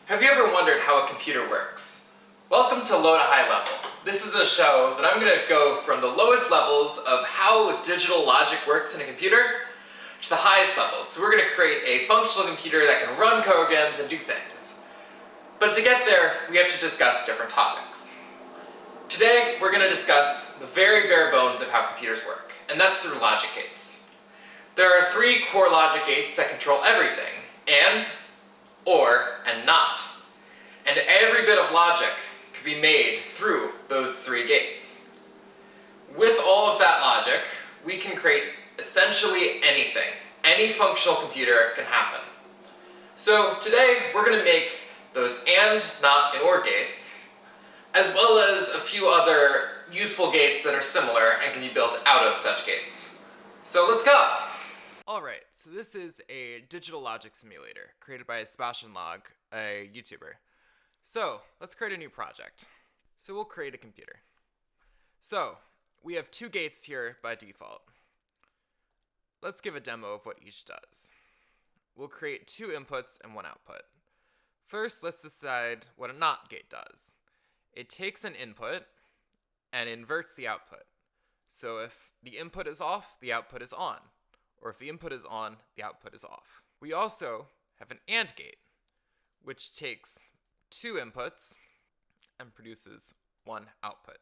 Have you ever wondered how a computer works? Welcome to Low to High Level. This is a show that I'm going to go from the lowest levels of how digital logic works in a computer to the highest levels. So we're going to create a functional computer that can run programs and do things. But to get there, we have to discuss different topics. Today, we're going to discuss the very bare bones of how computers work, and that's through logic gates. There are three core logic gates that control everything: and, or, and not. And every bit of logic could be made through those three gates. With all of that logic, we can create essentially anything. Any functional computer can happen. So today, we're going to make those and, not, and or gates, as well as a few other useful gates that are similar and can be built out of such gates. So let's go! Alright, so this is a digital logic simulator created by Sebastian Log, a YouTuber. So let's create a new project. So we'll create a computer. So we have two gates here by default. Let's give a demo of what each does. We'll create two inputs and one output. First, let's decide what a NOT gate does. It takes an input and inverts the output. So if the input is off, the output is on. Or if the input is on, the output is off. We also have an AND gate, which takes two inputs and produces one output.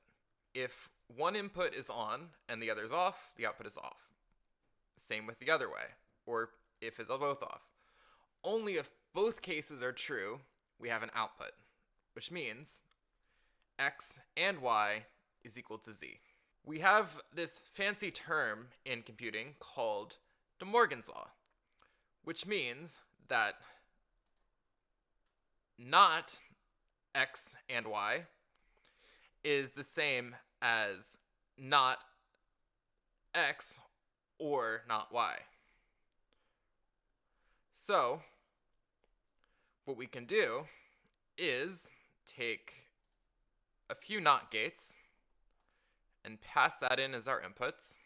If one input is on and the other is off, the output is off. Same with the other way, or if it's both off. Only if both cases are true, we have an output, which means x and y is equal to z. We have this fancy term in computing called DeMorgan's law, which means that not x and y is the same as not x or not y. So what we can do is take a few NOT gates and pass that in as our inputs.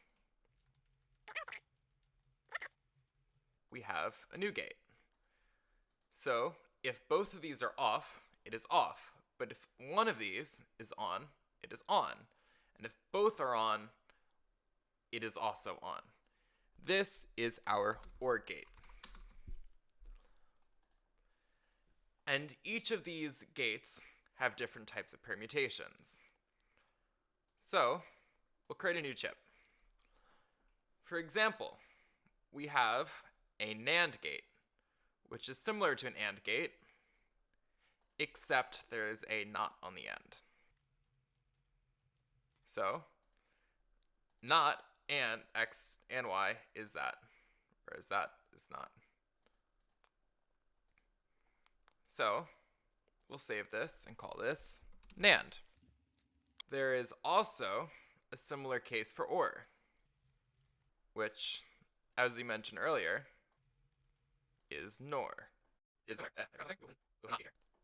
We have a new gate. So if both of these are off, it is off. But if one of these is on, it is on. And if both are on, it is also on. This is our OR gate. And each of these gates have different types of permutations. So we'll create a new chip. For example, we have a NAND gate, which is similar to an AND gate, except there is a not on the end. So not and x and y is that, whereas that is not. So we'll save this and call this NAND. There is also a similar case for OR, which, as we mentioned earlier, is NOR.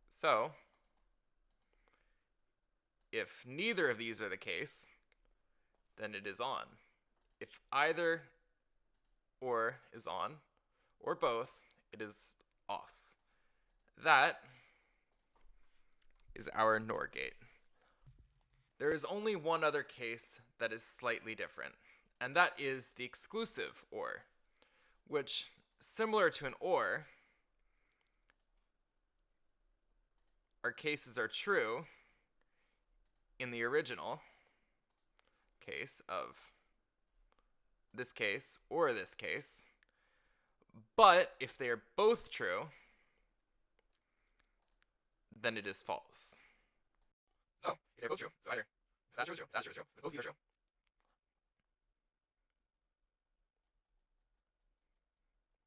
So if neither of these are the case, then it is on. If either OR is on, or both, it is off. That is our NOR gate. There is only one other case that is slightly different, and that is the exclusive OR, which, similar to an OR, our cases are true in the original case of this case or this case, but if they are both true, then it is false. So if they're both true, so either that's true, that's true, if both of these are true,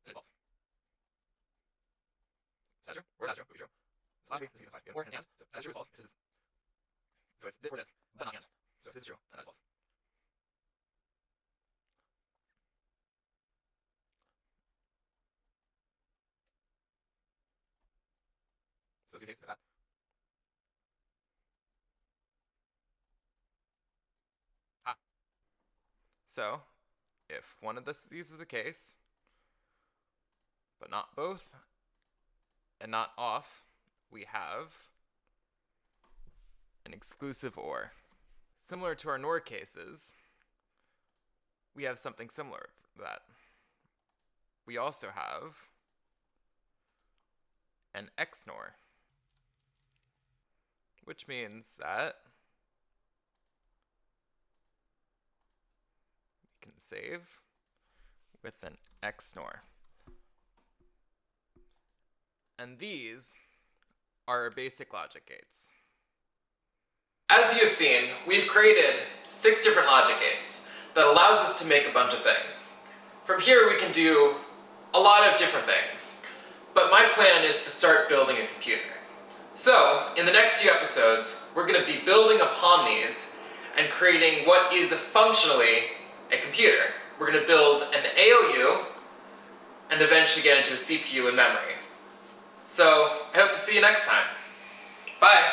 then it's false. That's true, or that's true, true. So last week, this is 5, or and, so that's true, it's false. This is, so it's this or this, but not and. So if this is true, then that's false. So those two cases are that. So if one of these is the case, but not both, and not off, we have an exclusive OR. Similar to our NOR cases, we have something similar to that. We also have an XNOR, which means that we can save with an XNOR. And these are our basic logic gates. As you have seen, we've created 6 different logic gates that allows us to make a bunch of things. From here we can do a lot of different things, but my plan is to start building a computer. So, in the next few episodes, we're going to be building upon these and creating what is functionally a computer. We're going to build an ALU and eventually get into a CPU and memory. So, I hope to see you next time. Bye!